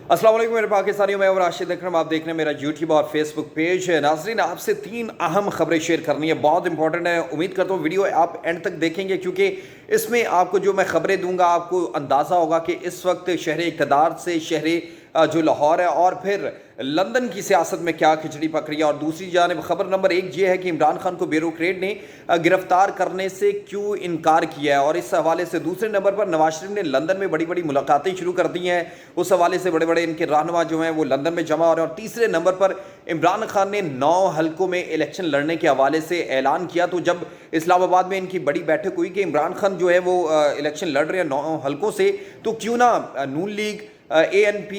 अस्सलाम वालेकुम मेरे पाकिस्तानियों में और राशिद अकरम, आप देख रहे हैं मेरा यूट्यूब और फेसबुक पेज। नाजरीन, आपसे 3 अहम खबरें शेयर करनी है, बहुत इंपॉर्टेंट है। उम्मीद करता हूँ वीडियो आप एंड तक देखेंगे, क्योंकि इसमें आपको जो मैं खबरें दूंगा आपको अंदाज़ा होगा कि इस वक्त शहर इक़्तिदार से शहर जो लाहौर है और फिर लंदन की सियासत में क्या खिचड़ी पक रही है। और दूसरी जानिब खबर नंबर 1 ये है कि इमरान खान को ब्यूरोक्रेट ने गिरफ्तार करने से क्यों इनकार किया है। और इस हवाले से दूसरे नंबर पर नवाज शरीफ ने लंदन में बड़ी बड़ी मुलाकातें शुरू कर दी हैं, उस हवाले से बड़े बड़े इनके रहनुमा जो हैं वो लंदन में जमा हो रहे हैं। और तीसरे नंबर पर इमरान खान ने 9 हलकों में इलेक्शन लड़ने के हवाले से ऐलान किया। तो जब इस्लामाबाद में इनकी बड़ी बैठक हुई कि इमरान खान जो है वो इलेक्शन लड़ रहे हैं 9 हलकों से, तो क्यों ना Noon league, ANP,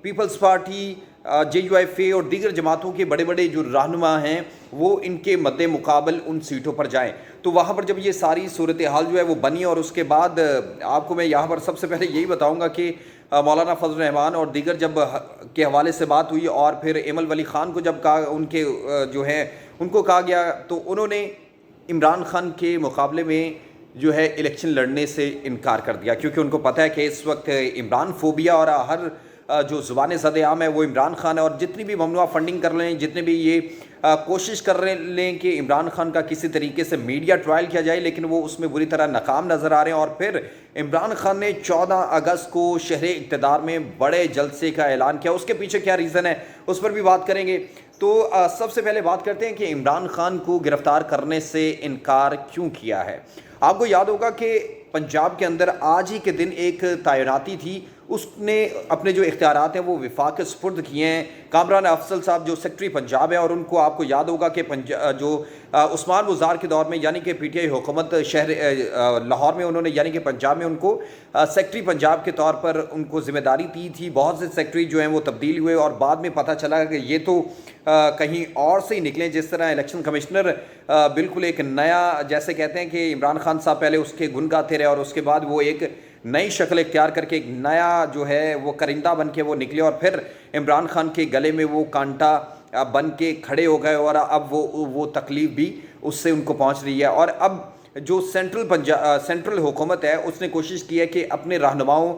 peoples party, JUIF और दीगर जमातों के बड़े बड़े जो रहनुमा हैं वो इनके मद्दे मुकाबल उन सीटों पर जाएं। तो वहाँ पर जब ये सारी सूरत हाल जो है वो बनी, और उसके बाद आपको मैं यहाँ पर सबसे पहले यही बताऊँगा कि मौलाना फजल रहमान और दीगर जब के हवाले से बात हुई और फिर एमल वली ख़ान को जब कहा, उनके जो है उनको कहा गया, तो उन्होंने इमरान खान के मुकाबले में जो है इलेक्शन लड़ने से इनकार कर दिया, क्योंकि उनको पता है कि इस वक्त इमरान फोबिया और हर जो ज़ुबान ज़द-ए-आम है वो इमरान खान है। और जितनी भी ममनुआ फंडिंग कर लें, जितने भी ये कोशिश कर लें कि इमरान खान का किसी तरीके से मीडिया ट्रायल किया जाए, लेकिन वो उसमें बुरी तरह नाकाम नज़र आ रहे हैं। और फिर इमरान खान ने 14 अगस्त को शहर इक़्तिदार में बड़े जलसे का ऐलान किया। उसके पीछे क्या रीज़न है उस पर भी बात करेंगे। तो सबसे पहले बात करते हैं कि इमरान खान को गिरफ़्तार करने से इनकार क्यों किया है। आपको याद होगा कि पंजाब के अंदर आज ही के दिन एक तैनाती थी, उसने अपने जो इख्तियारात हैं वो वफाक के सुपुर्द किए हैं। कामरान अफसल साहब जो सेक्रेटरी पंजाब है, और उनको आपको याद होगा कि जो उस्मान बुज़दार के दौर में यानी कि PTI हुकूमत शहर लाहौर में उन्होंने यानी कि पंजाब में उनको सेक्रेटरी पंजाब के तौर पर उनको ज़िम्मेदारी दी थी। बहुत से सेक्रेटरी जो हैं वो तब्दील हुए और बाद में पता चला कि ये तो कहीं और से ही निकले। जिस तरह इलेक्शन कमिश्नर बिल्कुल एक नया, जैसे कहते हैं कि इमरान खान साहब पहले उसके गुण गाते रहे और उसके बाद वो एक नई शक्ल इख्तियार करके एक नया जो है वो करिंदा बन के वो निकले, और फिर इमरान खान के गले में वो कांटा बन के खड़े हो गए, और अब वो तकलीफ़ भी उससे उनको पहुंच रही है। और अब जो सेंट्रल हुकूमत है उसने कोशिश की है कि अपने रहनुमाओं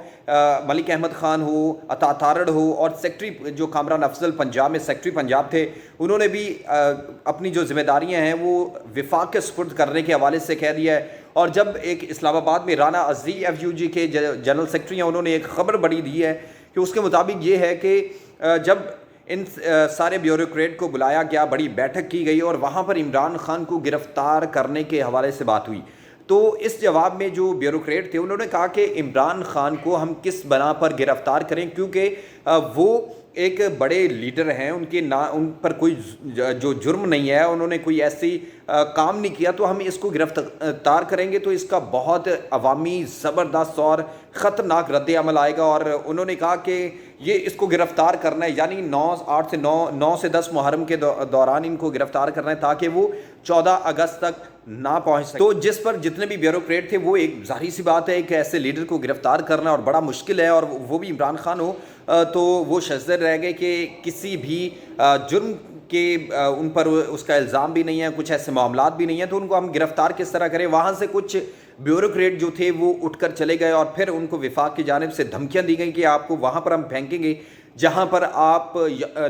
मलिक अहमद ख़ान हो, अता तारड़ हो, और सेक्रेटरी जो कामरान अफजल पंजाब में सेक्रेटरी पंजाब थे, उन्होंने भी अपनी जो जिम्मेदारियां हैं वो वफाक के सुपुर्द करने के हवाले से कह दिया है। और जब एक इस्लामाबाद में राना अज़ी FUG के जनरल सेक्रेटरी हैं, उन्होंने एक ख़बर बड़ी दी है कि उसके मुताबिक ये है कि जब इन सारे ब्यूरोक्रेट को बुलाया गया, बड़ी बैठक की गई और वहाँ पर इमरान खान को गिरफ़्तार करने के हवाले से बात हुई, तो इस जवाब में जो ब्यूरोक्रेट थे उन्होंने कहा कि इमरान खान को हम किस बना पर गिरफ़्तार करें, क्योंकि वो एक बड़े लीडर हैं, उनके ना उन पर कोई जो जुर्म नहीं है, उन्होंने कोई ऐसी काम नहीं किया, तो हम इसको गिरफ्तार करेंगे तो इसका बहुत अवामी ज़बरदस्त और ख़तरनाक रद्द अमल आएगा। और उन्होंने कहा कि ये इसको गिरफ़्तार करना है, यानी 9 से 10 मुहर्रम के दौरान इनको गिरफ़्तार करना है, ताकि वो 14 अगस्त तक ना पहुँच सके। तो जिस पर जितने भी ब्यूरोक्रेट थे, वो एक ज़ाहिर सी बात है कि ऐसे लीडर को गिरफ़्तार करना और बड़ा मुश्किल है, और वो भी इमरान खान हो, तो वो शज़्ज़र रह गए कि किसी भी जुर्म के उन पर उसका इल्ज़ाम भी नहीं है, कुछ ऐसे मामलात भी नहीं है, तो उनको हम गिरफ़्तार किस तरह करें। वहाँ से कुछ ब्यूरोक्रेट जो थे वो उठकर चले गए, और फिर उनको वफाक की जानिब से धमकियाँ दी गई कि आपको वहाँ पर हम फेंकेंगे जहाँ पर आप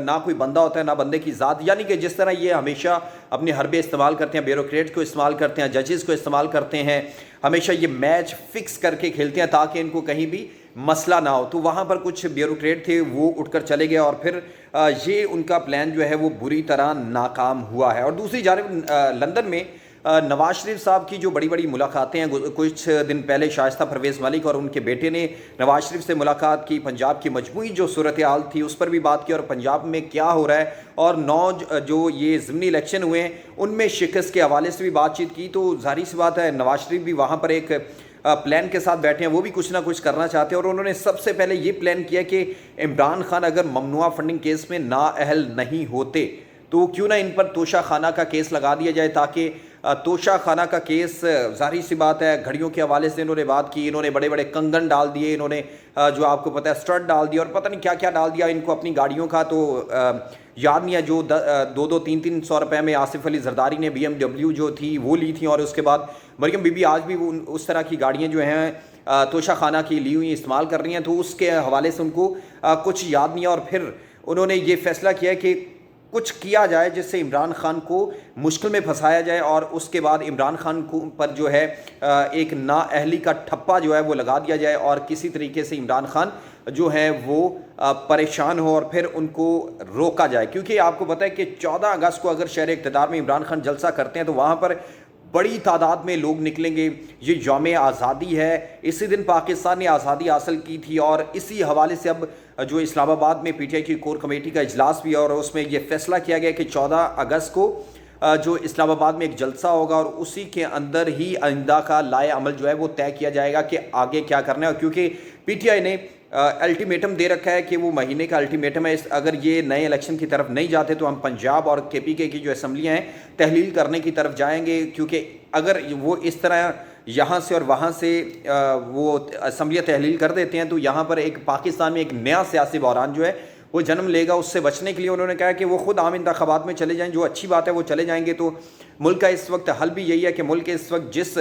ना कोई बंदा होता है ना बंदे की ज़ात। यानी कि जिस तरह ये हमेशा अपने हरबे इस्तेमाल करते हैं, ब्यूरोक्रेट को इस्तेमाल करते हैं, जजेस को इस्तेमाल करते हैं, हमेशा ये मैच फिक्स करके खेलते हैं ताकि इनको कहीं भी मसला ना हो। तो वहाँ पर कुछ ब्यूरोक्रेट थे वो उठकर चले गए, और फिर ये उनका प्लान जो है वो बुरी तरह नाकाम हुआ है। और दूसरी जानिब लंदन में नवाज शरीफ साहब की जो बड़ी बड़ी मुलाकातें हैं, कुछ दिन पहले शाइस्ता परवेज़ मलिक और उनके बेटे ने नवाज शरीफ से मुलाकात की, पंजाब की मजमूई जो सूरत हाल थी उस पर भी बात की, और पंजाब में क्या हो रहा है, और 9 जो ये ज़िमनी इलेक्शन हुए हैं उनमें शिकस्त के हवाले से भी बातचीत की। तो ज़ाहिर सी बात है नवाज शरीफ भी वहाँ पर एक प्लान के साथ बैठे हैं, वो भी कुछ ना कुछ करना चाहते हैं। और उन्होंने सबसे पहले ये प्लान किया कि इमरान खान अगर ममनुआ फंडिंग केस में नाअहल नहीं होते तो क्यों ना इन पर तोशा खाना का केस लगा दिया जाए, ताकि तोशा खाना का केस, ज़ाहिर सी बात है घड़ियों के हवाले से इन्होंने बात की, इन्होंने बड़े बड़े कंगन डाल दिए, इन्होंने जो आपको पता है स्टड डाल दिया, और पता नहीं क्या क्या डाल दिया इनको अपनी गाड़ियों का, तो याद नहीं है जो 2-3 रुपए में आसिफ अली जरदारी ने BMW जो थी वो ली थी, और उसके बाद मरियम बीबी आज भी उस तरह की गाड़ियाँ जो हैं توشہ خانہ کی لی ہوئی استعمال کر رہی ہیں، تو اس کے حوالے سے ان کو کچھ یاد نہیں ہے، اور پھر انہوں نے یہ فیصلہ کیا کہ کچھ کیا جائے جس سے عمران خان کو مشکل میں پھنسایا جائے، اور اس کے بعد عمران خان پر جو ہے ایک نااہلی کا ٹھپا جو ہے وہ لگا دیا جائے، اور کسی طریقے سے عمران خان جو ہے وہ پریشان ہو اور پھر ان کو روکا جائے. کیونکہ آپ کو پتہ ہے کہ 14 اگست کو اگر شہر اقتدار میں عمران خان جلسہ کرتے ہیں تو وہاں پر بڑی تعداد میں لوگ نکلیں گے. یہ یوم آزادی ہے، اسی دن پاکستان نے آزادی حاصل کی تھی، اور اسی حوالے سے اب جو اسلام آباد میں پی ٹی آئی کی کور کمیٹی کا اجلاس بھی ہے، اور اس میں یہ فیصلہ کیا گیا کہ 14 اگست کو جو اسلام آباد میں ایک جلسہ ہوگا، اور اسی کے اندر ہی آئندہ کا لائحہ عمل جو ہے وہ طے کیا جائے گا کہ آگے کیا کرنا ہے. اور کیونکہ پی ٹی آئی نے الٹیمیٹم دے رکھا ہے کہ وہ مہینے کا الٹیمیٹم ہے، اگر یہ نئے الیکشن کی طرف نہیں جاتے تو ہم پنجاب اور کے پی کے کی جو اسمبلیاں ہیں تحلیل کرنے کی طرف جائیں گے. کیونکہ اگر وہ اس طرح یہاں سے اور وہاں سے وہ اسمبلیاں تحلیل کر دیتے ہیں تو یہاں پر ایک پاکستان میں ایک نیا سیاسی بحران جو ہے وہ جنم لے گا. اس سے بچنے کے لیے انہوں نے کہا کہ وہ خود عام انتخابات میں چلے جائیں، جو اچھی بات ہے وہ چلے جائیں گے. تو ملک کا اس وقت حل بھی یہی ہے کہ ملک اس وقت جس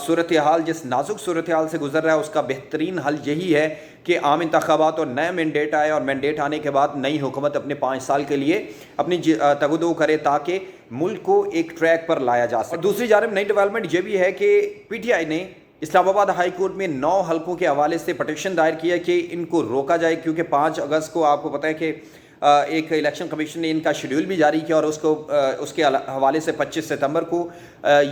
صورتحال، جس نازک صورتحال سے گزر رہا ہے، اس کا بہترین حل یہی ہے کہ عام انتخابات اور نیا مینڈیٹ آئے، اور مینڈیٹ آنے کے بعد نئی حکومت اپنے 5 سال کے لیے اپنی تگودو کرے تاکہ ملک کو ایک ٹریک پر لایا جا سکے. دوسری جانب نئی ڈیولپمنٹ یہ بھی ہے کہ پی ٹی آئی نے اسلام آباد ہائی کورٹ میں 9 حلقوں کے حوالے سے پٹیشن دائر کیا کہ ان کو روکا جائے. کیونکہ 5 اگست کو آپ کو پتہ ہے کہ ایک الیکشن کمیشن نے ان کا شیڈول بھی جاری کیا، اور اس کے حوالے سے 25 ستمبر کو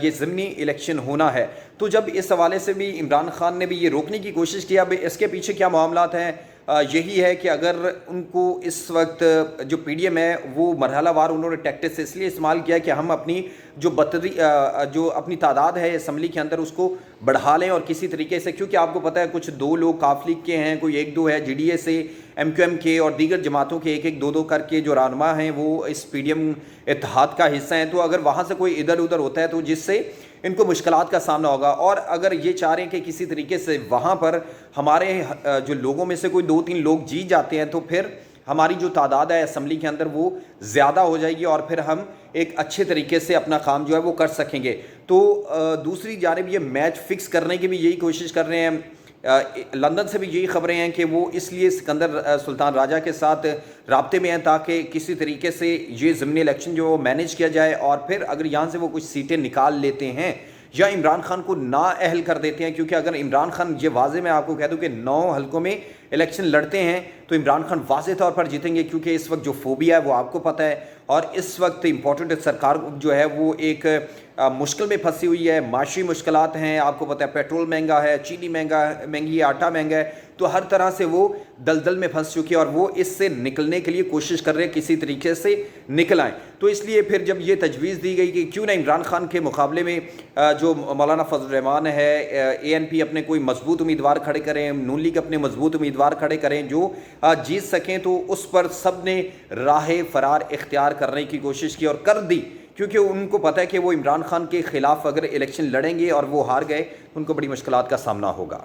یہ ضمنی الیکشن ہونا ہے. تو جب اس حوالے سے بھی عمران خان نے بھی یہ روکنے کی کوشش کیا، اب اس کے پیچھے کیا معاملات ہیں؟ یہی ہے کہ اگر ان کو اس وقت جو پی ڈی ایم ہے وہ مرحلہ وار انہوں نے ٹیکٹکس اس لیے استعمال کیا کہ ہم اپنی جو اپنی تعداد ہے اسمبلی کے اندر اس کو بڑھا لیں، اور کسی طریقے سے، کیونکہ آپ کو پتہ ہے کچھ 2 لوگ کاف لیگ کے ہیں، کوئی 1-2 ہے جی ڈی اے سے، ایم کیو ایم کے، اور دیگر جماعتوں کے 1-1 2-2 کر کے جو رہنما ہیں وہ اس پی ڈی ایم اتحاد کا حصہ ہیں. تو اگر وہاں سے کوئی ادھر ادھر ہوتا ہے تو جس سے ان کو مشکلات کا سامنا ہوگا. اور اگر یہ چاہ رہے ہیں کہ کسی طریقے سے وہاں پر ہمارے جو لوگوں میں سے کوئی 2-3 لوگ جیت جاتے ہیں تو پھر ہماری جو تعداد ہے اسمبلی کے اندر وہ زیادہ ہو جائے گی، اور پھر ہم ایک اچھے طریقے سے اپنا کام جو ہے وہ کر سکیں گے. تو دوسری جانب یہ میچ فکس کرنے کی بھی یہی کوشش کر رہے ہیں. لندن سے بھی یہی خبریں ہیں کہ وہ اس لیے سکندر سلطان راجہ کے ساتھ رابطے میں ہیں تاکہ کسی طریقے سے یہ ضمنی الیکشن جو مینیج کیا جائے، اور پھر اگر یہاں سے وہ کچھ سیٹیں نکال لیتے ہیں یا عمران خان کو نااہل کر دیتے ہیں. کیونکہ اگر عمران خان، یہ واضح میں آپ کو کہہ دوں کہ 9 حلقوں میں الیکشن لڑتے ہیں تو عمران خان واضح طور پر جیتیں گے. کیونکہ اس وقت جو فوبیا ہے وہ آپ کو پتہ ہے، اور اس وقت امپورٹنٹ سرکار جو ہے وہ ایک مشکل میں پھنسی ہوئی ہے. معاشی مشکلات ہیں، آپ کو پتہ ہے پیٹرول مہنگا ہے، چینی مہنگی ہے، آٹا مہنگا ہے، تو ہر طرح سے وہ دلدل میں پھنس چکی ہے، اور وہ اس سے نکلنے کے لیے کوشش کر رہے ہیں کسی طریقے سے نکل آئیں. تو اس لیے پھر جب یہ تجویز دی گئی کہ کیوں نہ عمران خان کے مقابلے میں جو مولانا فضل الرحمان ہے، اے این پی اپنے کوئی مضبوط امیدوار کھڑے کریں، نون لیگ اپنے مضبوط امیدوار کھڑے کریں جو جیت سکیں، تو اس پر سب نے راہ فرار اختیار کرنے کی کوشش کی اور کر دی. کیونکہ ان کو پتہ ہے کہ وہ عمران خان کے خلاف اگر الیکشن لڑیں گے اور وہ ہار گئے تو ان کو بڑی مشکلات کا سامنا ہوگا.